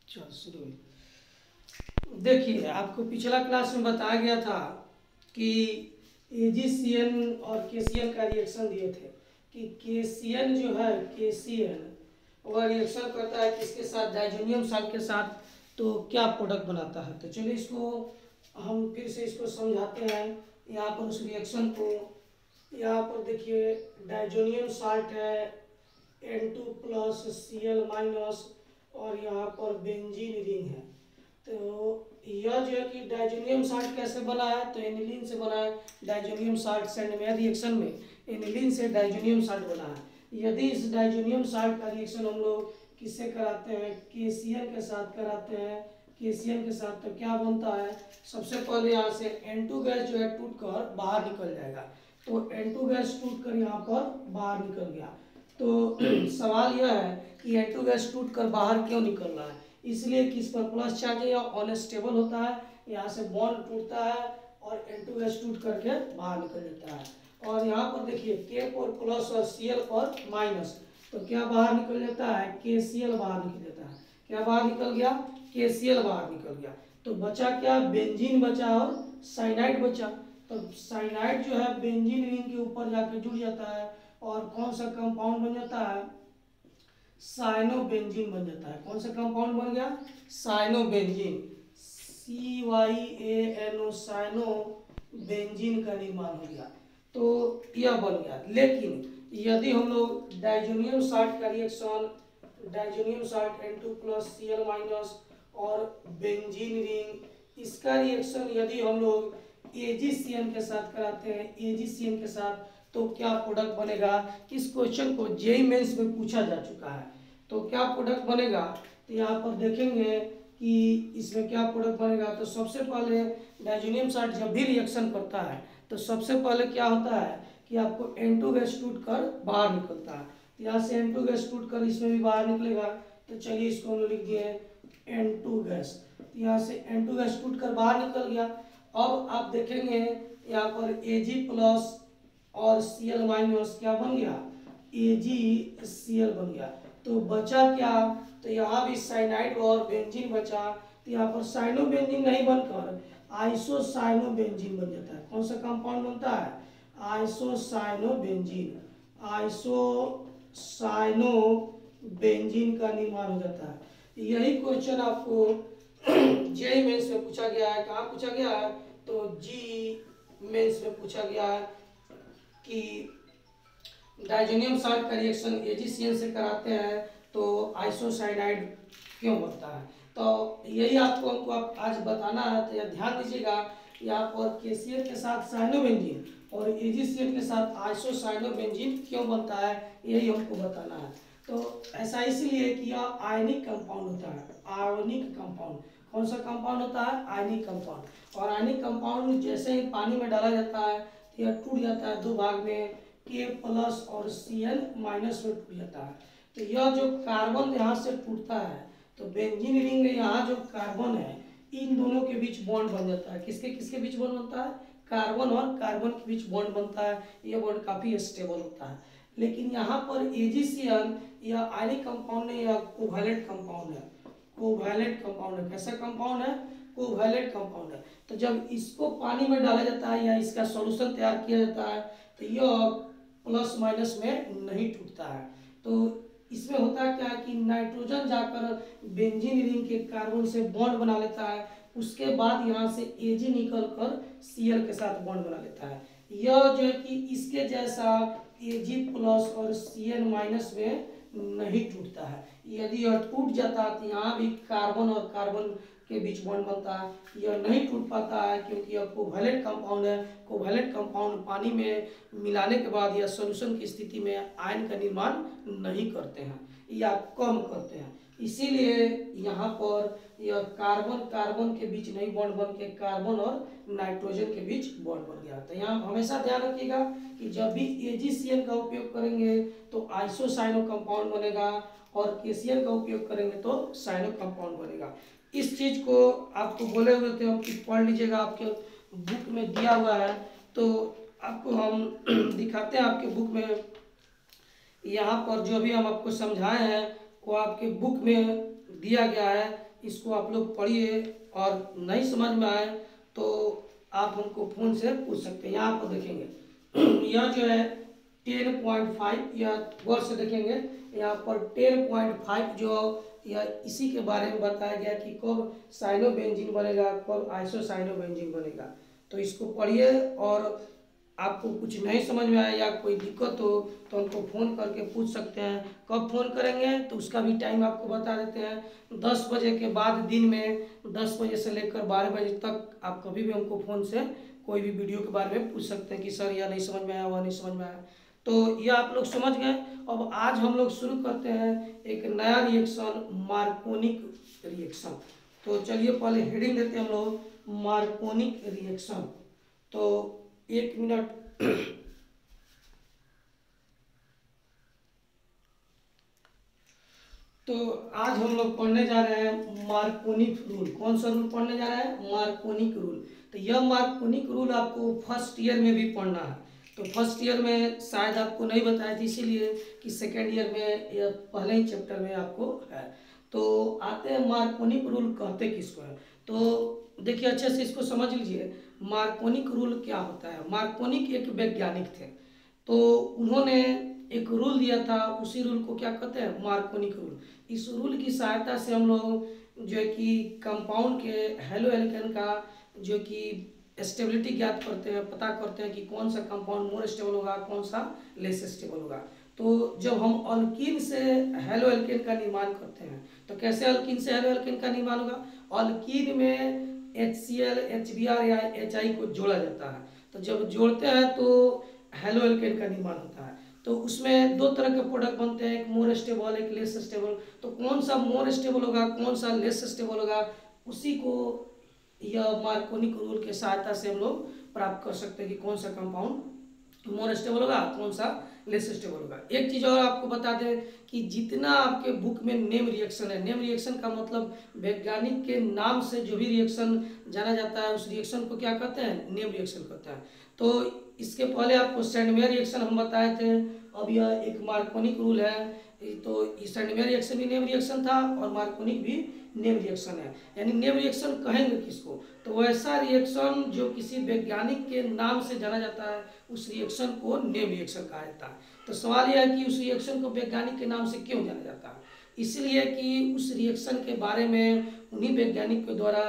चल शुरू हुई। देखिए, आपको पिछला क्लास में बताया गया था कि एजीसीएन और केसीएन का रिएक्शन दिए थे कि केसीएन जो है, केसीएन वह रिएक्शन करता है किसके साथ, डायजोनियम साल्ट के साथ, तो क्या प्रोडक्ट बनाता है। तो चलिए इसको हम फिर से इसको समझाते हैं। यहाँ पर उस रिएक्शन को, यहाँ पर देखिए डायजोनियम साल्ट है N2+Cl- और यहाँ पर बेंजीन रिंग है। तो यह जो है कि डायजोनियम साल्ट कैसे बना है, तो एनिलीन से बना है। डायजोनियम साल्ट सेंडमेयर रिएक्शन में एनिलीन से डायजोनियम साल्ट बना है। यदि इस डायजोनियम साल्ट का रिएक्शन हम लोग किससे कराते हैं, केसीएन के साथ कराते हैं, केसीएन के साथ, तो क्या बनता है, सबसे पहले यहाँ से N2 गैस जो है टूट कर बाहर निकल जाएगा। तो N2 गैस टूट कर यहाँ पर बाहर निकल गया। तो सवाल यह है कि N2 गैस टूट कर बाहर क्यों निकल रहा है, इसलिए कि इस पर प्लस चार्ज है या अनस्टेबल होता है, यहाँ से बॉन्ड टूटता है और N2 गैस टूट करके बाहर निकल जाता है। और यहाँ पर देखिए K पर प्लस और Cl पर माइनस, तो क्या बाहर निकल जाता है, KCl बाहर निकल जाता है। क्या बाहर निकल गया, KCl बाहर निकल गया। तो बचा क्या, बेंजीन बचा और साइनाइड बचा। तो साइनाइड जो है बेंजीन रिंग के ऊपर जाके जुड़ जाता है और कौन सा कंपाउंड बन जाता है, साइनोबेंजीन बन जाता है। कौन सा कंपाउंड बन गया, साइनोबेंजीन, CYANO, साइनोबेंजीन का निर्माण हो गया। तो यह बन गया। लेकिन यदि हम लोग डायजोनियम साल्ट का रिएक्शन, डायजोनियम साल्ट N2+Cl- और बेंजीन रिंग, इसका रिएक्शन यदि हम लोग AgCN के साथ कराते हैं, AgCN के साथ, तो क्या प्रोडक्ट बनेगा। इस क्वेश्चन को जेईई मेंस में पूछा जा चुका है। तो क्या प्रोडक्ट बनेगा, तो यहाँ पर देखेंगे कि इसमें क्या प्रोडक्ट बनेगा। तो सबसे पहले डायजोनियम साल्ट जब भी रिएक्शन करता है तो सबसे पहले क्या होता है कि आपको N2 गैस टूट कर बाहर निकलता है। यहाँ से N2 गैस टूट कर इसमें भी बाहर निकलेगा। तो चलिए इसको हम लिख दिए N2 गैस। यहाँ से N2 गैस टूट कर बाहर निकल गया। अब आप देखेंगे यहाँ पर Ag+ और Cl- क्या बन गया, AgCl बन गया। तो बचा क्या, तो यहाँ भी साइनाइड और बेंजीन बचा। तो यहाँ पर साइनोबेंजीन नहीं बनकर आइसोसाइनोबेंजीन बन जाता है। कौन सा कंपाउंड बनता है, आइसोसाइनोबेंजीन, आइसोसाइनोबेंजीन का निर्माण हो जाता है। यही क्वेश्चन आपको जेईई मेंस में पूछा गया है। कहाँ पूछा गया है, तो जी मेंस में पूछा गया है कि डायजोनियम साल्ट का रिएक्शन AgCN से कराते हैं तो आइसोसाइनाइड क्यों बनता है। तो यही आपको हमको आज बताना है। तो यह ध्यान दीजिएगा, यहाँ पर KCl के साथ साइनोबेंजीन और AgCN के साथ आइसोसाइनोबेंजीन क्यों बनता है, यही हमको बताना है। तो ऐसा इसलिए कि यह आयनिक कंपाउंड होता है। आयनिक कंपाउंड, कौन सा कंपाउंड होता है, आयनिक कंपाउंड। और आयनिक कंपाउंड जैसे ही पानी में डाला जाता है तो यह टूट जाता है दो भाग में, K+ और Cl- में टूट जाता है। तो यह जो कार्बन यहाँ से टूटता है तो बेंजीन रिंग में यहाँ जो कार्बन है इन दोनों के बीच बॉन्ड बन जाता है। किसके किसके बीच बॉन्ड बनता है, कार्बन और कार्बन के बीच बॉन्ड बनता है। यह बॉन्ड काफी स्टेबल होता है। लेकिन यहाँ पर AgCN यह आयनिक कंपाउंड है, यह कोवैलेंट कंपाउंड है। कोवैलेंट कंपाउंड है। कैसा कंपाउंड है, कोवैलेंट कंपाउंड है। तो जब इसको पानी में डाला जाता है या इसका सॉल्यूशन तैयार किया जाता है तो यह प्लस माइनस में नहीं टूटता है। तो इसमें होता क्या है कि नाइट्रोजन जाकर बेंजीन रिंग के कार्बन से बॉन्ड बना लेता है, उसके बाद यहाँ से Ag निकल कर Cl के साथ बॉन्ड बना लेता है। यह जो है कि इसके जैसा Ag+ और Cl- में नहीं टूटता है। यदि यह टूट जाता है तो यहाँ भी कार्बन और कार्बन के बीच बॉन्ड बनता है। यह नहीं टूट पाता है क्योंकि यह कोवैलेंट कंपाउंड है। कोवैलेंट कंपाउंड पानी में मिलाने के बाद या सॉल्यूशन की स्थिति में आयन का निर्माण नहीं करते हैं या कम करते हैं। इसीलिए यहाँ पर यह कार्बन कार्बन के बीच नहीं बॉन्ड बन के कार्बन और नाइट्रोजन के बीच बॉन्ड बन गया। तो यहाँ हमेशा ध्यान रखिएगा कि जब भी AgCN का उपयोग करेंगे तो आइसोसाइनो कंपाउंड बनेगा और KCl का उपयोग करेंगे तो साइनो कंपाउंड बनेगा। इस चीज को आपको बोले हुए थे हम कि पढ़ लीजिएगा, आपके बुक में दिया हुआ है। तो आपको हम दिखाते हैं आपके बुक में। यहाँ पर जो भी हम आपको समझाए हैं वो आपके बुक में दिया गया है। इसको आप लोग पढ़िए और नहीं समझ में आए तो आप हमको फ़ोन से पूछ सकते हैं। यहाँ पर देखेंगे यह जो है 10.5 या गौर से देखेंगे यहाँ पर 10.5 जो या इसी के बारे में बताया गया कि कब साइनोबेंजीन बनेगा, कब आइसोसाइनोबेंजीन बनेगा। तो इसको पढ़िए और आपको कुछ नहीं समझ में आया या कोई दिक्कत हो तो हमको फ़ोन करके पूछ सकते हैं। कब फ़ोन करेंगे तो उसका भी टाइम आपको बता देते हैं। 10 बजे के बाद दिन में 10 बजे से लेकर 12 बजे तक आप कभी भी हमको फ़ोन से कोई भी वीडियो के बारे में पूछ सकते हैं कि सर यह नहीं समझ में आया, वह नहीं समझ में आया। तो यह आप लोग समझ गए। अब आज हम लोग शुरू करते हैं एक नया रिएक्शन, मार्कोनिक रिएक्शन। तो चलिए पहले हेडिंग देते हैं हम लोग, मार्कोनिक रिएक्शन। तो 1 मिनट। तो आज हम लोग पढ़ने जा रहे हैं मार्कोनिक रूल। कौन सा रूल पढ़ने जा रहे हैं? मार्कोनिक रूल। तो यह मार्कोनिक रूल आपको फर्स्ट ईयर में भी पढ़ना है। तो फर्स्ट ईयर में शायद आपको नहीं बताया थी, इसीलिए कि सेकेंड ईयर में यह पहले ही चैप्टर में आपको है। तो आते हैं मार्कोनिक रूल कहते किसको है। तो देखिए अच्छे से इसको समझ लीजिए, मार्कोनिक रूल क्या होता है। मार्कोनिक एक वैज्ञानिक थे, तो उन्होंने एक रूल दिया था, उसी रूल को क्या कहते हैं? मार्कोनिक रूल। इस रूल की सहायता से हम लोग जो है कि कंपाउंड के हेलो एल्केन का जो कि स्टेबिलिटी ज्ञात करते हैं, पता करते हैं कि कौन सा कंपाउंड मोर स्टेबल होगा, कौन सा लेस स्टेबल होगा। तो जब हम अल्कीन से हेलो एल्केन का निर्माण करते हैं तो कैसे अल्कीन से हेलो एल्केन का निर्माण होगा? अल्कीन में HCl, HBr या HI को जोड़ा जाता है। तो जब जोड़ते हैं तो हेलो एल्केन का निर्माण होता है। तो उसमें दो तरह के प्रोडक्ट बनते हैं, एक मोर स्टेबल, एक लेस स्टेबल। तो कौन सा मोर स्टेबल होगा, कौन सा लेस स्टेबल होगा, उसी को यह मार्कोनिक रूल के सहायता से हम लोग प्राप्त कर सकते हैं कि कौन सा कंपाउंड मोर स्टेबल होगा, कौन सा लेस स्टेबल होगा। एक चीज और आपको बता दें कि जितना आपके बुक में नेम रिएक्शन है, नेम रिएक्शन का मतलब वैज्ञानिक के नाम से जो भी रिएक्शन जाना जाता है उस रिएक्शन को क्या कहते हैं? नेम रिएक्शन कहते हैं। तो इसके पहले आपको सैंडमेयर रिएक्शन हम बताए थे, अब यह एक मार्कोनिक रूल है। तो सैंडमेयर रिएक्शन भी नेम रिएक्शन था और मार्कोनिक भी नेम रिएक्शन है। यानी नेम रिएक्शन कहेंगे किसको? तो वैसा रिएक्शन जो किसी वैज्ञानिक के नाम से जाना जाता है उस रिएक्शन को नेम रिएक्शन कहा जाता है। तो सवाल यह है कि उस रिएक्शन को वैज्ञानिक के नाम से क्यों जाना जाता है? इसलिए कि उस रिएक्शन के बारे में उन्हीं वैज्ञानिक के द्वारा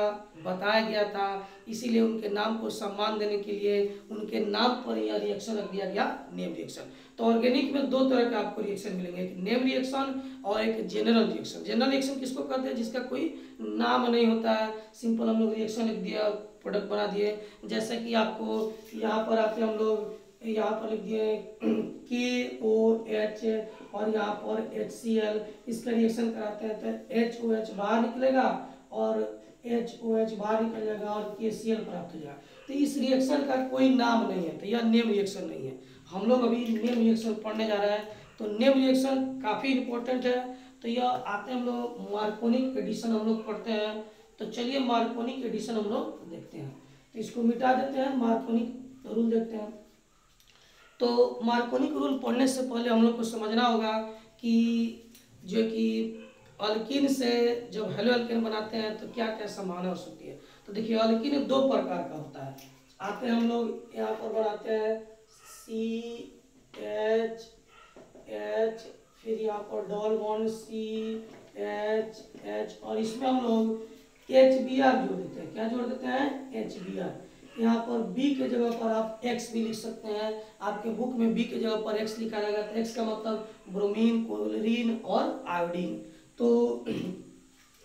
बताया गया था, इसीलिए उनके नाम को सम्मान देने के लिए उनके नाम पर यह रिएक्शन रख दिया गया, नेम रिएक्शन। तो ऑर्गेनिक में दो तरह के आपको रिएक्शन मिलेंगे, एक नेम रिएक्शन और एक जनरल रिएक्शन। जनरल रिएक्शन किसको कहते हैं? जिसका कोई नाम नहीं होता है, सिंपल हम लोग रिएक्शन लिख दिया, प्रोडक्ट बना दिए। जैसे कि आपको यहाँ पर आके हम लोग यहाँ पर लिख दिए KOH और यहाँ पर HCl, इसका रिएक्शन कराते हैं तो HOH बाहर निकलेगा और HOH बाहर निकल जाएगा और KCl प्राप्त हो जाएगा। तो इस रिएक्शन का कोई नाम नहीं है, तो यह नेम रिएक्शन नहीं है। हम लोग अभी नेम रिएक्शन पढ़ने जा रहे हैं। तो नेम रिएक्शन काफ़ी इंपॉर्टेंट है। तो यह आते हैं हम लोग मार्कोनिक एडिशन हम लोग पढ़ते हैं। तो चलिए मार्कोनिक एडिशन हम लोग देखते हैं। तो इसको मिटा देते हैं, मार्कोनिक रूल देखते हैं। तो मार्कोनिक रूल पढ़ने से पहले हम लोग को समझना होगा कि जो कि अल्कीन से जब हेलो एल्केन बनाते हैं तो क्या क्या संभावना हो सकती है। तो देखिए अल्कीन दो प्रकार का होता है। आते हैं हम लोग यहाँ पर बनाते हैं CH, फिर यहाँ पर डबल बॉन्ड CH और इसमें हम लोग HBr जोड़ देते हैं। क्या जोड़ देते हैं? HBr। यहाँ पर B के जगह पर आप X भी लिख सकते हैं। आपके बुक में B के जगह पर X लिखा जाएगा तो X का मतलब ब्रोमीन, क्लोरीन और आयोडीन। तो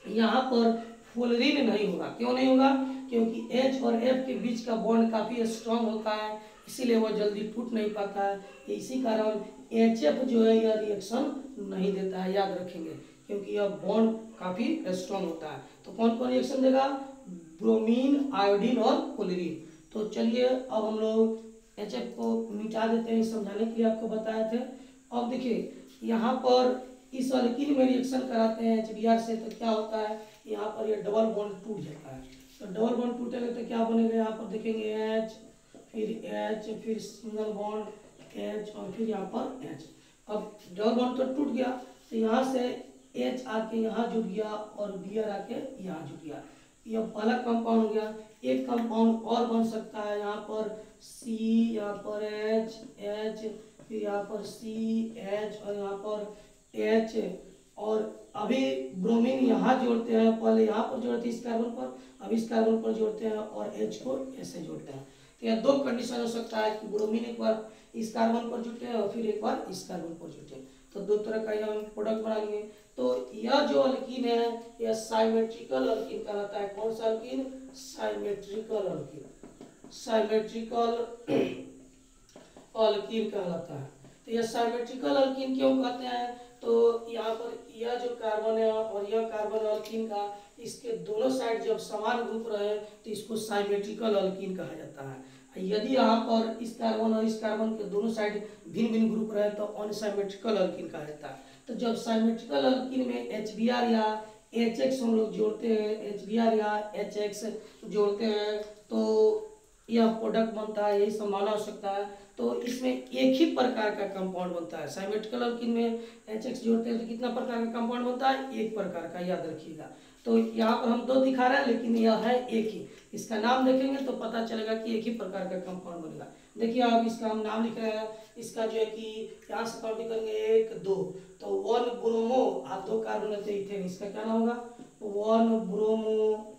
यहाँ पर फ्लोरीन नहीं होगा। क्यों नहीं होगा? क्योंकि H और F के बीच का बॉन्ड काफ़ी स्ट्रांग होता है, इसीलिए वह जल्दी टूट नहीं पाता है। इसी कारण HF जो है यह रिएक्शन नहीं देता है, याद रखेंगे, क्योंकि यह बॉन्ड काफ़ी स्ट्रांग होता है। तो कौन कौन रिएक्शन देगा? ब्रोमीन, आयोडीन और क्लोरीन। तो चलिए अब हम लोग HF को मिटा देते हैं, समझाने के लिए आपको बताए थे। अब देखिए यहाँ पर इस अल्कीन में रिएक्शन कराते हैं HBr से तो क्या होता है? यहाँ पर ये डबल बॉन्ड टूट जाता है। तो डबल बॉन्ड टूटेगा तो क्या बनेगा? यहाँ पर देखेंगे H, फिर सिंगल बॉन्ड H और फिर यहाँ पर H। अब डबल बॉन्ड तो टूट गया, तो यहाँ से H आके यहाँ जुड़ गया और Br आके यहाँ जुड़ गया। यह पहला कंपाउंड हो गया। एक कंपाउंड और बन सकता है यहाँ पर C, यहाँ पर H, फिर यहाँ पर CH और यहाँ पर H, और अभी ब्रोमीन यहाँ जोड़ते हैं, पहले यहाँ पर जोड़ते हैं इस कार्बन पर, अब इस कार्बन पर जोड़ते हैं और H को ऐसे जोड़ते हैं। तो यह दो कंडीशन हो सकता है कि ब्रोमीन एक बार इस कार्बन पर जुटे और फिर एक बार इस कार्बन पर जुटे, तो दो तरह का हम प्रोडक्ट बनाएंगे। तो यह जो अल्कीन है यह साइमेट्रिकल अल्कीन कहलाता है। कौन सा alkyne? Symmetrical alkyne, symmetrical alkyne कहलाता है। तो यह साइमेट्रिकल अल्कीन क्यों कहते हैं? तो यहाँ पर यह जो कार्बन है और यह कार्बन अल्कीन का इसके दोनों साइड जब समान ग्रुप रहे तो इसको साइमेट्रिकल अल्कीन कहा जाता है। यदि यहाँ पर इस कार्बन और इस कार्बन के दोनों साइड भिन्न भिन्न ग्रुप रहे तो अनसाइमेट्रिकल अल्कीन कहा जाता है। तो जब साइमेट्रिकल अल्कीन में HBr या HX हम लोग जोड़ते हैं, HBr या HX जोड़ते हैं तो यह प्रोडक्ट बनता है, यही संभावना हो सकता है। तो इसमें एक ही प्रकार का कंपाउंड बनता है। साइमेट्रिकल अल्कीन में HX जोड़ते हैं तो कितना प्रकार का कंपाउंड बनता है? एक प्रकार का, याद रखिएगा। तो यहाँ पर हम दो दिखा रहे हैं लेकिन यह है एक ही। इसका नाम देखेंगे तो पता चलेगा कि एक ही प्रकार का कंपाउंड बनेगा। देखिए अब इसका हम नाम लिख रहे हैं, इसका जो है कि यहाँ से काउंटिंग करेंगे 1 2, तो 1 ब्रोमो और 2 कार्बन होते इथेन, इसका क्या नाम होगा? 1 ब्रोमो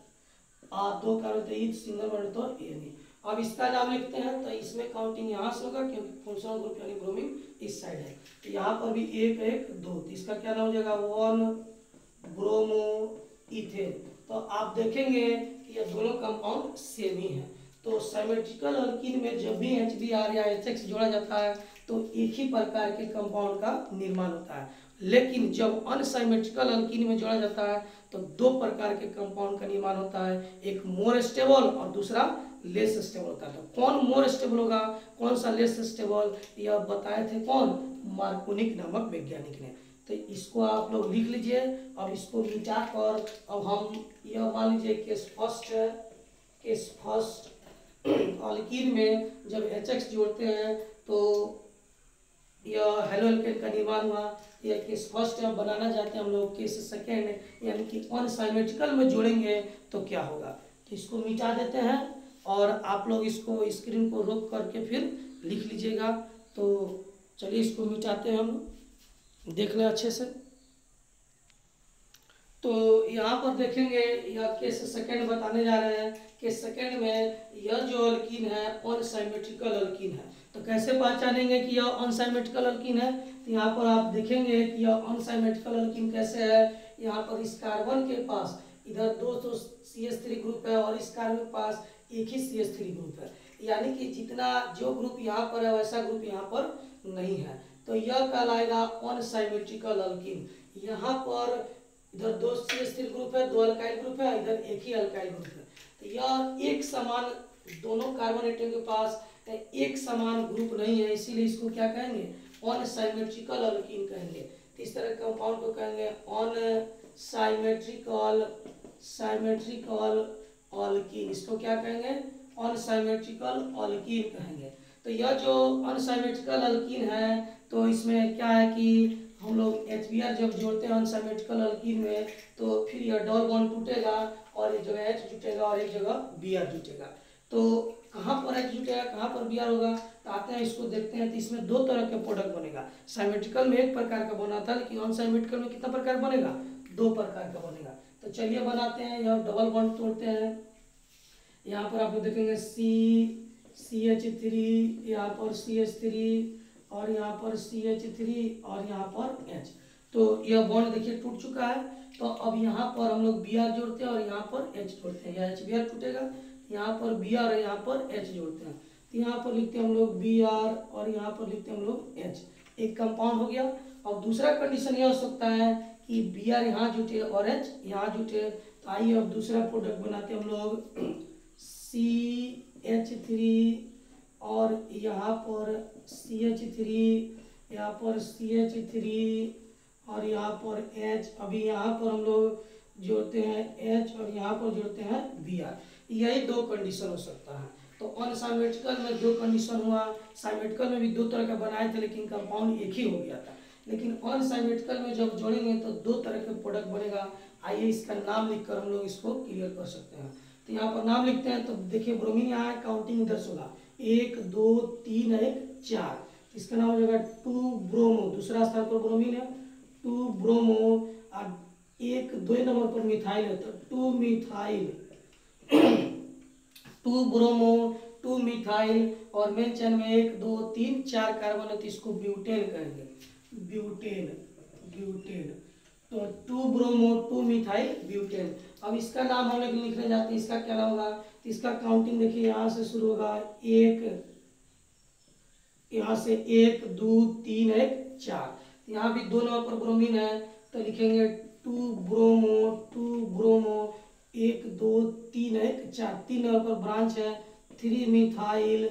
और 2 कार्बन होते इथ सिंगल बॉन्ड तो एन। अब इसका नाम लिखते हैं तो इसमें काउंटिंग यहाँ से होगा क्योंकि फंक्शनल ग्रुप यानी ब्रोमीन इस साइड है। तो यहाँ पर भी 1 1 2, तो इसका क्या नाम हो जाएगा? 1 ब्रोमो इथेन। तो आप देखेंगे कि ये दोनों कंपाउंड सेम ही है। तो साइमेट्रिकल अल्कीन में जब भी HBr या HX जोड़ा जाता है तो एक ही प्रकार के कंपाउंड का निर्माण होता है, लेकिन जब अनसाइमेट्रिकल अल्कीन में जोड़ा जाता है तो दो प्रकार के कंपाउंड का निर्माण होता है, एक मोर स्टेबल और दूसरा लेस स्टेबल होता है। तो कौन मोर स्टेबल होगा, कौन सा लेस स्टेबल, यह बताए थे कौन? मार्कोनिक नामक वैज्ञानिक ने। तो इसको आप लोग लिख लीजिए। अब इसको मिटा कर अब हम यह मान लीजिए केस फर्स्ट अल्कीन में जब HX जोड़ते हैं तो यह हेलो एल्केन का निर्माण हुआ। यह केस फर्स्ट है, बनाना चाहते हैं हम लोग केस सेकेंड यानी कि अनसाइमेट्रिकल में जोड़ेंगे तो क्या होगा। तो इसको मिटा देते हैं और आप लोग इसको स्क्रीन को रोक करके फिर लिख लीजिएगा। तो चलिए इसको मिटाते हैं, हम देख लें अच्छे से। तो यहाँ पर देखेंगे यह केस सेकेंड बताने जा रहे हैं। केस सेकेंड में यह जो अल्कीन है अनसाइमेट्रिकल अल्कीन है। तो कैसे पहचानेंगे कि यह अनसाइमेट्रिकल अल्कीन है? तो यहाँ पर आप देखेंगे कि यह अनसाइमेट्रिकल अल्कीन कैसे है। यहाँ पर इस कार्बन के पास इधर 2 CH3 ग्रुप है और इस कार्बन के पास एक ही CH3 ग्रुप है, यानी कि जितना जो ग्रुप यहाँ पर है वैसा ग्रुप यहाँ पर नहीं है। तो यह कहलाएगा अनसाइमेट्रिकल अल्कीन। यहाँ पर इधर 2 CH3 ग्रुप है, 2 अल्काइल ग्रुप है, इधर एक ही अल्काइल ग्रुप है। तो यह एक समान, दोनों कार्बन एटम के पास एक समान ग्रुप नहीं है, इसीलिए इसको क्या कहेंगे? अनसाइमेट्रिकल अल्कीन कहेंगे। तो इस तरह कंपाउंड को कहेंगे साइमेट्रिकल अल्कीन। इसको क्या कहेंगे? अनसाइमेट्रिकल अल्कीन कहेंगे। तो यह जो अनसाइमेट्रिकल अल्कीन है तो इसमें क्या है कि हम लोग HBr जब जोड़ते हैं अनसाइमेट्रिकल अल्कीन में तो फिर यह डबल बॉन्ड टूटेगा और एक जगह H जुटेगा और एक जगह Br जुटेगा। तो कहाँ पर H जुटेगा, कहाँ पर Br होगा? तो आते हैं इसको देखते हैं। तो इसमें दो तरह के प्रोडक्ट बनेगा। साइमेट्रिकल में एक प्रकार का बना था लेकिन अनसाइमेट्रिकल में कितना प्रकार बनेगा? 2 प्रकार का बनेगा। तो चलिए बनाते हैं। यह डबल बॉन्ड तोड़ते हैं। यहाँ पर आप लोग देखेंगे CH3, यहाँ पर CH3 और यहाँ पर CH3 और यहाँ पर H। तो यह बॉन्ड देखिए टूट चुका है। तो अब यहाँ पर हम लोग Br जोड़ते हैं और यहाँ पर H जोड़ते हैं। यह HBr टूटेगा, यहाँ पर Br और यहाँ पर H जोड़ते हैं। तो यहाँ पर लिखते हैं हम लोग Br और यहाँ पर लिखते हैं हम लोग H। एक कंपाउंड हो गया। और दूसरा कंडीशन यह हो सकता है कि Br यहाँ जुटे और H यहाँ जुटे। तो आइए अब दूसरा प्रोडक्ट बनाते हैं हम लोग। CH3 और यहाँ पर CH3, यहाँ पर CH3 और यहाँ पर H। अभी यहाँ पर हम लोग जोड़ते हैं H और यहाँ पर जोड़ते हैं Br। यही 2 कंडीशन हो सकता है। तो अनसाइमेट्रिकल में 2 कंडीशन हुआ, साइमेट्रिकल में भी 2 तरह का बनाए थे लेकिन कंपाउंड एक ही हो गया था। लेकिन अनसिमेट्रिकल में जब जोड़ेंगे तो दो तरह के प्रोडक्ट बनेगा। आइए इसका नाम लिखकर हम लोग इसको क्लियर कर सकते हैं। तो यहाँ पर नाम लिखते हैं, तो देखिए ब्रोमीन यहाँ है, काउंटिंग इधर से होगा 1 2 3 1 4। इसका नाम हो जाएगा 2 ब्रोमो, दूसरा स्थान पर ब्रोमीन है 2 ब्रोमो, और 1 2 नंबर पर मिथाइल है तो 2 मिथाइल 2 ब्रोमो 2 मिथाइल, और मेन चैन में 1 2 3 4 कार्बन है तो इसको ब्यूटेन कहेंगे, ब्यूटेन ब्यूटेन। तो 2 ब्रोमो 2 मिथाइल ब्यूटेन। अब इसका नाम हम लोग लिखने जाते हैं, इसका क्या नाम होगा, तो इसका काउंटिंग देखिए यहाँ से शुरू होगा 1, यहाँ से 1 2 3 1 4, यहाँ भी 2 नंबर पर ब्रोमीन है तो लिखेंगे 2 ब्रोमो 2 ब्रोमो 1 2 3 1 4, 3 नंबर पर ब्रांच है 3 मिथाइल,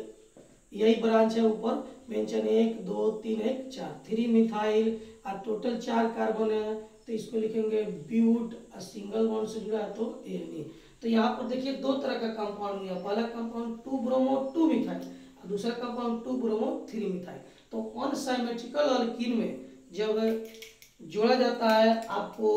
यही ब्रांच है ऊपर मेंशन 1 2 3 1 4, 3 मिथाइल, और टोटल 4 कार्बन है तो इसको लिखेंगे ब्यूट, सिंगल बॉन्ड से जुड़ा है तो एन। तो यहाँ पर देखिए दो तरह का कंपाउंड लिया, पहला कंपाउंड 2 ब्रोमो 2 मिथाइल और दूसरा कंपाउंड 2 ब्रोमो 3 मिथाइल। तो अनसिमेट्रिकल अल्कीन में जब जोड़ा जाता है आपको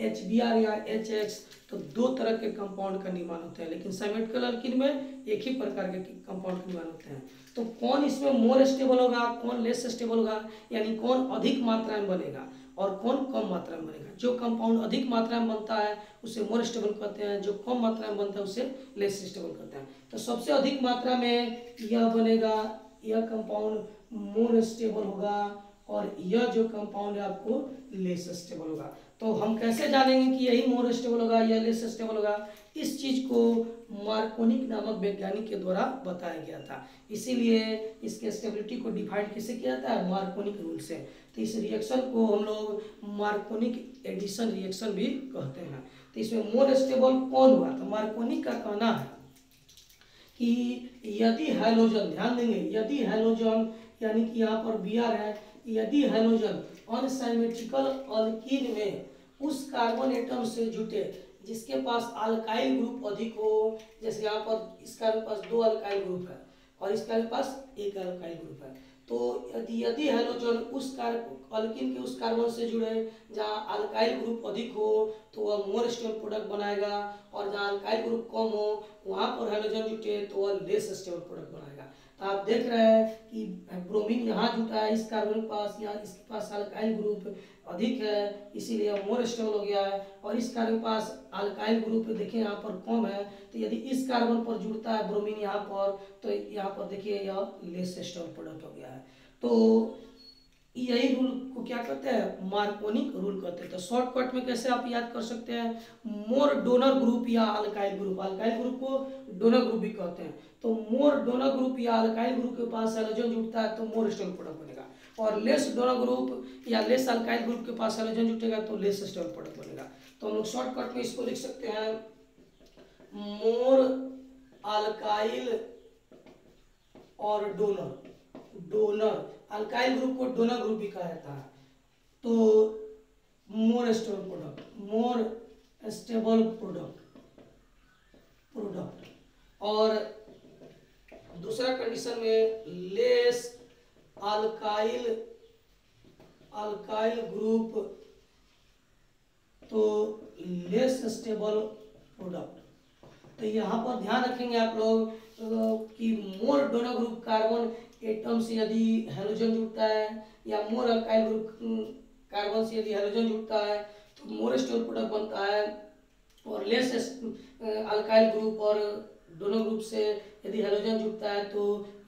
HBr या HX, तो दो तरह के कंपाउंड का निर्माण होता है, लेकिन सिमेट्रिकल अल्कीन में एक ही प्रकार के कंपाउंड का निर्माण होते हैं। तो कौन इसमें मोर स्टेबल होगा, कौन लेस स्टेबल होगा, यानी कौन अधिक मात्रा में बनेगा और कौन कम मात्रा में बनेगा। जो कंपाउंड अधिक मात्रा में बनता है उसे मोर स्टेबल कहते हैं, जो कम मात्रा में बनता है उसे लेस स्टेबल कहते हैं। तो सबसे अधिक मात्रा में यह बनेगा, यह कंपाउंड मोर स्टेबल होगा, और यह जो कंपाउंड है आपको लेस स्टेबल होगा। तो हम कैसे जानेंगे कि यही मोर स्टेबल होगा या लेस स्टेबल होगा, इस चीज को मार्कोनिक नामक वैज्ञानिक के द्वारा बताया गया था, इसीलिए इसके स्टेबिलिटी को डिफाइन कैसे किया जाता है, मार्कोनिक रूल से। तो इस रिएक्शन को हम लोग मार्कोनिक एडिशन रिएक्शन भी कहते हैं। तो इसमें मोर स्टेबल कौन हुआ, तो मार्कोनिक का कहना है कि यदि हैलोजन, ध्यान देंगे यदि हैलोजन यानी कि यहाँ पर Br है, यदि हैलोजन अनसिमेट्रिकल अल्कीन में उस कार्बन एटम से जुटे जिसके पास अल्काइल ग्रुप अधिक हो, जैसे यहाँ पर इसका पास 2 अल्काइल ग्रुप है और इसका पास 1 अल्काइल ग्रुप है, तो यदि हैलोजन उस अल्कीन के उस कार्बन से जुड़े जहाँ अल्काइल ग्रुप अधिक हो तो वह मोर स्टेबल प्रोडक्ट बनाएगा, और जहाँ अल्काइल ग्रुप कम हो वहाँ पर हैलोजन जुटे तो वह लेस स्टेबल प्रोडक्ट बनाएगा। तो आप देख रहे हैं कि ब्रोमीन यहाँ जुटा है इस कार्बन के पास, या इसके पास अल्काइल ग्रुप अधिक है इसीलिए मोर स्टेबल हो गया है, और इस कार्बन के पास अल्काइल ग्रुप देखिए यहाँ पर कम है, तो यदि इस कार्बन पर जुड़ता है ब्रोमीन यहाँ पर तो यहाँ पर देखिए यह लेस स्टेबल प्रोडक्ट हो गया है। तो यही रूल को क्या कहते हैं, मार्कोनिक रूल कहते हैं। तो शॉर्टकट में कैसे आप याद कर सकते हैं, मोर डोनर ग्रुप या अल्काइल ग्रुप, अल्काइल ग्रुप को डोनर ग्रुप भी कहते हैं, तो मोर डोनर ग्रुप या अल्काइल ग्रुप के पास हैलोजन जुटता है तो मोर स्टेबल प्रोडक्ट बनेगा, और लेस डोनर ग्रुप या लेस अल्काइल ग्रुप के पास हैलोजन जुटेगा तो लेस स्टेबल प्रोडक्ट बनेगा। तो हम लोग शॉर्टकट में इसको लिख सकते हैं, मोर अल्काइल और डोनर अल्काइल ग्रुप को डोनर ग्रुप भी कहा जाता है, तो मोर स्टेबल प्रोडक्ट, और दूसरा कंडीशन में लेस अल्काइल ग्रुप तो लेस स्टेबल प्रोडक्ट। तो यहाँ पर ध्यान रखेंगे आप लोग कि मोर डोनर ग्रुप कार्बन एटम से यदि हैलोजन जुड़ता है या मोर अल्काइल ग्रुप कार्बन से यदि हैलोजन जुड़ता है तो मोर स्टेबल प्रोडक्ट बनता है, और लेस अल्काइल ग्रुप और डोनर ग्रुप से यदि हैलोजन जुड़ता है तो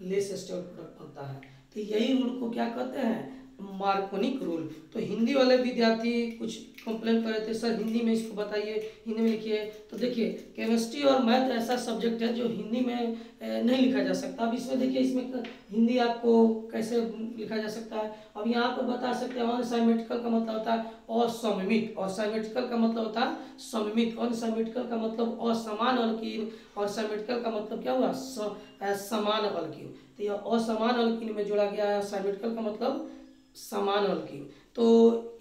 लेस स्टेबल प्रोडक्ट बनता है। तो यही रूल को क्या कहते हैं, मार्कोनिक रूल। तो हिंदी वाले विद्यार्थी कुछ कंप्लेन कर रहे थे, सर हिंदी में इसको बताइए, हिंदी में लिखिए। तो देखिए केमिस्ट्री और मैथ ऐसा सब्जेक्ट है जो हिंदी में नहीं लिखा जा सकता। अब इसमें देखिए इसमें हिंदी आपको कैसे लिखा जा सकता है, अब यहाँ पर बता सकते हैं अनसिमेट्रिकल का मतलब होता है असममित, और सिमेट्रिकल का मतलब होता है सममित। अनसिमेट्रिकल का मतलब असमान अल्कीन और सिमेट्रिकल का मतलब क्या हुआ, समान अल्कीन। तो यह असमान अल्कीन में जोड़ा गया है, सिमेट्रिकल का मतलब समान अल्कीन। तो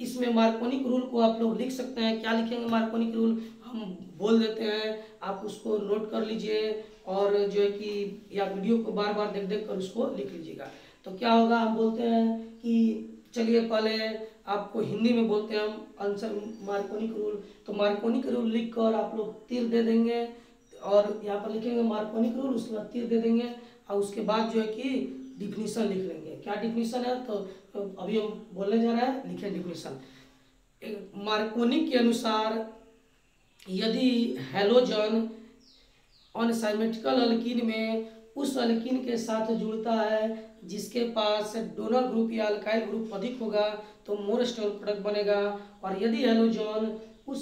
इसमें मार्कोनिक रूल को आप लोग लिख सकते हैं, क्या लिखेंगे मार्कोनिक रूल हम बोल देते हैं, आप उसको नोट कर लीजिए, और जो है कि या वीडियो को बार बार देख देख कर उसको लिख लीजिएगा। तो क्या होगा, हम बोलते हैं कि चलिए पहले आपको हिंदी में बोलते हैं हम आंसर मार्कोनिक रूल। तो मार्कोनिक रूल लिख कर आप लोग तीर दे देंगे और यहाँ पर लिखेंगे मार्कोनिक रूल, उसके बाद तीर दे देंगे और उसके बाद जो है कि डिफिनीशन लिख लेंगे। क्या डिफिनीशन है तो अभी हम बोलने जा रहे हैं, लिखें डिफिनीशन। मार्कोनिक के अनुसार यदि हैलोजन अनसाइमेट्रिकल अल्कीन में उस अल्कीन के साथ जुड़ता है जिसके पास डोनर ग्रुप या अल्काइल ग्रुप अधिक होगा तो मोर स्टेबल प्रोडक्ट बनेगा, और यदि हैलोजन उस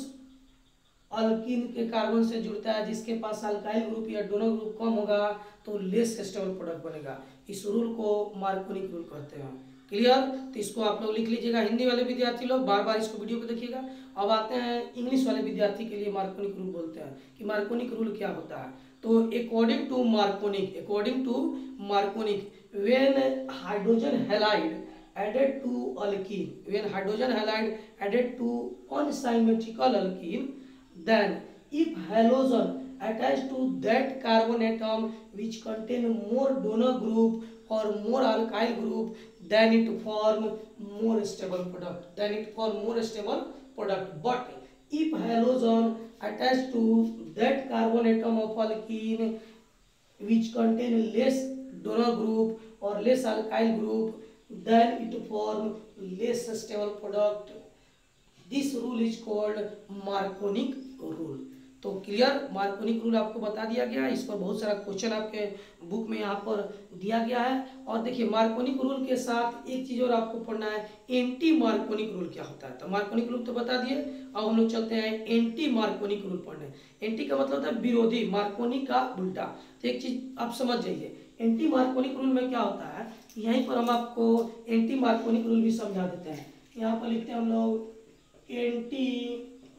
अल्कीन के कार्बन से जुड़ता है जिसके पास अल्काइल ग्रुप या डोनर ग्रुप कम होगा तो लेस स्टेबल प्रोडक्ट बनेगा। इस रूल को मार्कोनिक रूल कहते हैं। क्लियर? तो इसको आप लोग लिख लीजिएगा, हिंदी वाले विद्यार्थी लोग बार बार इसको वीडियो को देखिएगा। अब आते हैं इंग्लिश वाले विद्यार्थी के लिए मार्कोनिक रूल बोलते हैं कि मार्कोनिक रूल क्या होता है। तो according to Markovnikov when hydrogen halide added to unsymmetrical alkene, then if halogen attached to that carbon atom which contain more donor group or more alkyl group, then it form more stable product. But if halogen attached to that carbon atom of alkene which contain less donor group or less alkyl group, then it form less stable product. This rule is called मार्कोनिक rule. तो clear, मार्कोनिक rule आपको बता दिया गया है। इस पर बहुत सारा क्वेश्चन आपके बुक में यहाँ पर दिया गया है। और देखिए मार्कोनिक रूल के साथ एक चीज और आपको पढ़ना है, एंटी मार्कोनिक रूल क्या होता है। तो मार्कोनिक रूल तो बता दिए, अब हम लोग चलते हैं एंटी मार्कोनिक रूल पढ़ने। एंटी का मतलब होता है विरोधी, मार्कोनिक का उल्टा। तो एक चीज आप समझ जाइए, एंटी मार्कोनिक रूल में क्या होता है, यहीं पर हम आपको एंटी मार्कोनिक रूल भी समझा देते हैं। यहाँ पर लिखते हैं हम लोग एंटी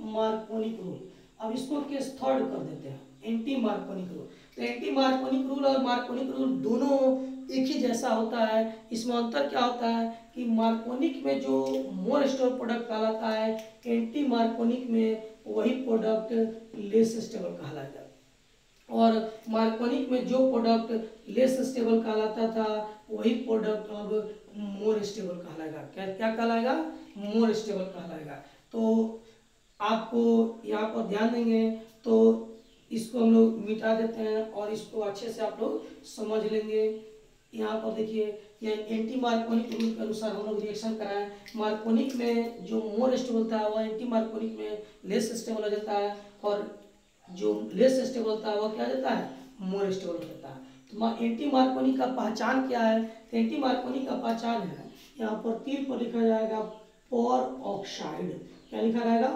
मार्कोनिक रूल। अब इसको केस थर्ड कर देते हैं, एंटी मार्कोनिक रूल। तो एंटी मार्कोनिक रूल और मार्कोनिक रूल दोनों एक ही जैसा होता है। इसमें अंतर क्या होता है कि मार्कोनिक में जो मोर स्टेबल प्रोडक्ट कहलाता है, एंटी मार्कोनिक में वही प्रोडक्ट लेस स्टेबल कहलाता है। और मार्कोनिक में जो प्रोडक्ट लेस स्टेबल कहलाता था वही प्रोडक्ट अब मोर स्टेबल कहलाएगा। क्या कहलाएगा? मोर स्टेबल कहलाएगा। तो आपको यहाँ पर ध्यान देंगे तो इसको हम लोग मिटा देते हैं और इसको अच्छे से आप लोग समझ लेंगे। यहाँ पर देखिए, यह एंटी मार्कोनिक रूल के अनुसार हम लोग रिएक्शन कराएं। मार्कोनिक में जो मोर स्टेबल था वह एंटी मार्कोनिक में लेस स्टेबल हो जाता है, और जो लेस स्टेबल था वह क्या देता है? मोर स्टेबल हो जाता है। तो एंटी मार्कोनिक का पहचान क्या है? तो एंटी मार्कोनिक का पहचान है, यहाँ पर तीर पर लिखा जाएगा पर ऑक्साइड। क्या लिखा रहेगा?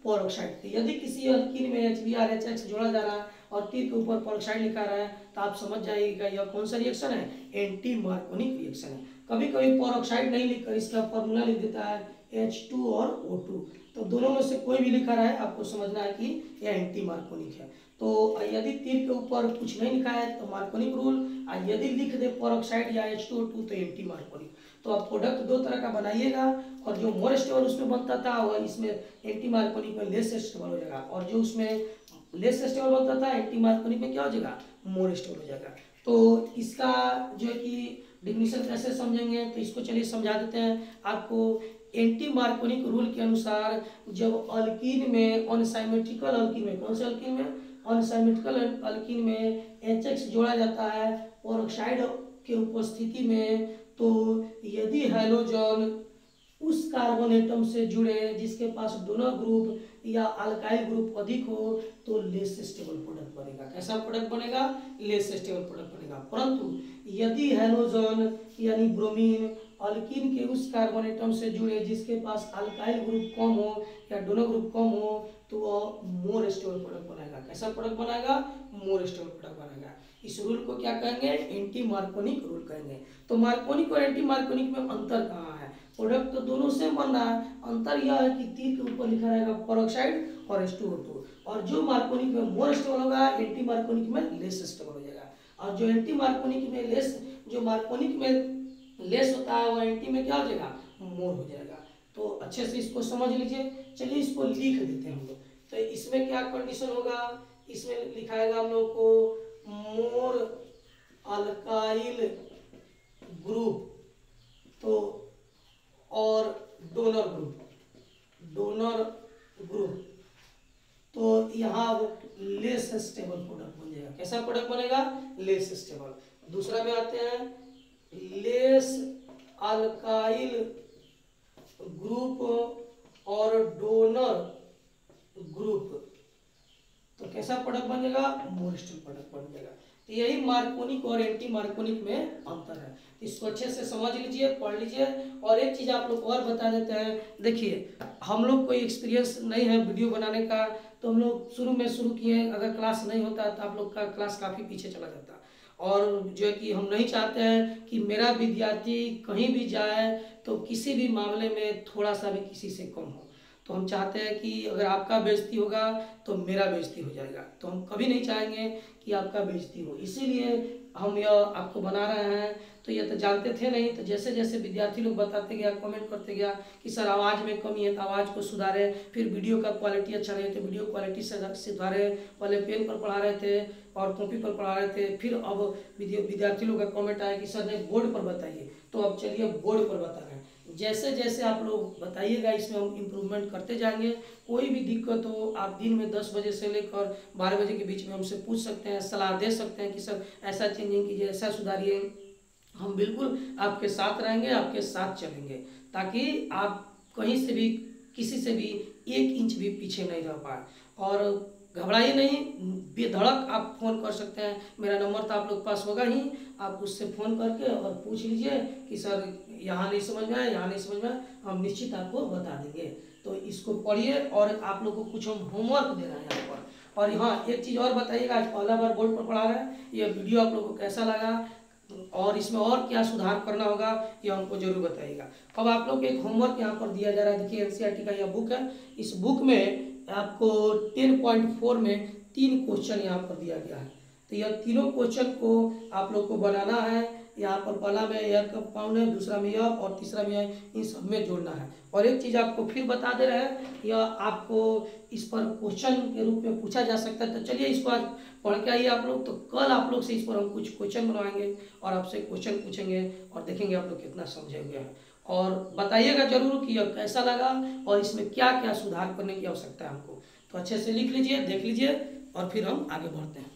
पर ऑक्साइड। तो यदि किसी अल्कीन में HBr जोड़ा जा रहा है और तीर के ऊपर पर ऑक्साइड लिखा रहा है तो आप समझ जाइएगा यह कौन सा रिएक्शन है? एंटी मार्कोनिक रिएक्शन है। कभी कभी पर ऑक्साइड नहीं लिखकर इसका फॉर्मूला लिख देता है H2 और O2। तो दोनों में से कोई भी लिखा रहा है आपको समझना है कि यह एंटी मार्कोनिक है। तो यदि तीर के ऊपर कुछ नहीं लिखा है तो मार्कोनिक रूल, और यदि लिख दे पर ऑक्साइड या H2O2 तो एंटी मार्कोनिक। तो आप प्रोडक्ट दो तरह का बनाइएगा, और जो मोर स्टेबल उसमें बनता था वह इसमें एंटी मार्कोनिक में लेस स्टेबल हो जाएगा, और जो उसमें लेस स्टेबल बनता था एंटी मार्कोनिक में क्या हो जाएगा? मोर स्टेबल हो जाएगा। तो इसका जो है कि डिफिनीशन कैसे समझेंगे तो इसको चलिए समझा देते हैं आपको। एंटी मार्कोनिक रूल के अनुसार जब अल्कीन में अनसाइमेट्रिकल अल्कीन में, कौन से अल्कीन में? अनसाइमेट्रिकल अल्कीन में HX जोड़ा जाता है और ऑक्साइड के उपस्थिति में, तो यदि हैलोजन उस कार्बन एटम से जुड़े जिसके पास डोनर ग्रुप या अल्काइल ग्रुप अधिक हो तो लेस स्टेबल प्रोडक्ट बनेगा। कैसा प्रोडक्ट बनेगा? लेस स्टेबल प्रोडक्ट बनेगा। परंतु यदि हैलोजन यानी ब्रोमीन अल्कीन के उस कार्बन एटम से जुड़े जिसके पास अल्काइल ग्रुप कम हो या डोनर ग्रुप कम हो तो वह मोर स्टेबल प्रोडक्ट बनाएगा। कैसा प्रोडक्ट बनाएगा? मोर स्टेबल प्रोडक्ट बनाएगा। इस रूल को क्या कहेंगे? एंटी मार्कोनिक रूल कहेंगे। तो मार्कोनिक और एंटी मार्कोनिक में अंतर कहाँ है? प्रोडक्ट तो दोनों सेम बन रहा है, अंतर यह है कि तीर के ऊपर लिखा रहेगा पेरोक्साइड और H2O2, और जो मार्कोनिक में मोर स्टेबल होगा एंटी मार्कोनिक में लेस स्टेबल हो जाएगा, और जो एंटी मार्कोनिक में लेस, जो मार्कोनिक में लेस होता है वह एंटी में क्या हो जाएगा? मोर हो जाएगा। तो अच्छे से इसको समझ लीजिए। चलिए इसको लिख देते हैं हम लोग। तो इसमें क्या कंडीशन होगा? इसमें लिखाएगा हम लोग को मोर अल्काइल ग्रुप। तो और डोनर ग्रुप, डोनर ग्रुप, तो यहाँ लेस स्टेबल प्रोडक्ट बन जाएगा। कैसा प्रोडक्ट बनेगा? Less stable. दूसरा में आते हैं लेस अल्काइल ग्रुप और डोनर ग्रुप, तो कैसा प्रोडक्ट बन जाएगा? मोर स्टेबल प्रोडक्ट बन जाएगा। तो यही मार्कोनिक और एंटी मार्कोनिक में अंतर है। इसको अच्छे से समझ लीजिए, पढ़ लीजिए। और एक चीज़ आप लोग और बता देते हैं, देखिए हम लोग कोई एक्सपीरियंस नहीं है वीडियो बनाने का, तो हम लोग शुरू में शुरू किए, अगर क्लास नहीं होता तो आप लोग का क्लास काफ़ी पीछे चला जाता। और जो है कि हम नहीं चाहते हैं कि मेरा विद्यार्थी कहीं भी जाए तो किसी भी मामले में थोड़ा सा भी किसी से कम हो। तो हम चाहते हैं कि अगर आपका बेइज्जती होगा तो मेरा बेइज्जती हो जाएगा, तो हम कभी नहीं चाहेंगे कि आपका बेइज्जती हो, इसीलिए हम यह आपको बना रहे हैं। तो ये तो जानते थे नहीं, तो जैसे जैसे विद्यार्थी लोग बताते गया, कमेंट करते गया कि सर आवाज़ में कमी है तो आवाज़ को सुधारें, फिर वीडियो का क्वालिटी अच्छा नहीं है तो वीडियो क्वालिटी से सुधारें। पहले पेन पर पढ़ा रहे थे और कॉपी पर पढ़ा रहे थे, फिर अब विद्यार्थी लोग का कमेंट आया कि सर ने बोर्ड पर बताइए, तो अब चलिए बोर्ड पर बता रहे हैं। जैसे जैसे आप लोग बताइएगा इसमें हम इम्प्रूवमेंट करते जाएंगे। कोई भी दिक्कत हो आप दिन में 10 बजे से लेकर 12 बजे के बीच में हमसे पूछ सकते हैं, सलाह दे सकते हैं कि सर ऐसा चेंजिंग कीजिए, ऐसा सुधारिए। हम बिल्कुल आपके साथ रहेंगे, आपके साथ चलेंगे, ताकि आप कहीं से भी किसी से भी 1 इंच भी पीछे नहीं रह पाए। और घबराइए नहीं, बेधड़क आप फ़ोन कर सकते हैं, मेरा नंबर तो आप लोग पास होगा ही, आप उससे फ़ोन करके और पूछ लीजिए कि सर यहाँ नहीं समझ में आया, यहाँ नहीं समझ में आया, हम निश्चित आपको बता देंगे। तो इसको पढ़िए। और आप लोगों को कुछ हम होमवर्क दे रहे हैं यहाँ पर। और हाँ एक चीज़ और बताइएगा, आज पहला बार बोर्ड पर पढ़ा रहे हैं, ये वीडियो आप लोगों को कैसा लगा और इसमें और क्या सुधार करना होगा ये हमको जरूर बताइएगा। अब आप लोग को एक होमवर्क यहाँ पर दिया जा रहा है, देखिए एनसीईआरटी का यह बुक है। इस बुक में आपको 10.4 में 3 क्वेश्चन यहाँ पर दिया गया है। तो यह तीनों क्वेश्चन को आप लोग को बनाना है। यहाँ पर पहला में एयर कंपाउंड है, दूसरा में यह और तीसरा में यह, इन सब में जोड़ना है। और एक चीज़ आपको फिर बता दे रहे हैं, यह आपको इस पर क्वेश्चन के रूप में पूछा जा सकता है। तो चलिए इसको आज पढ़ के आइए आप लोग। तो कल आप लोग से इस पर हम कुछ क्वेश्चन बनवाएंगे और आपसे क्वेश्चन पूछेंगे और देखेंगे आप लोग कितना समझे हुए हैं। और बताइएगा जरूर कि यह कैसा लगा और इसमें क्या क्या सुधार करने की आवश्यकता है हमको। तो अच्छे से लिख लीजिए, देख लीजिए और फिर हम आगे बढ़ते हैं।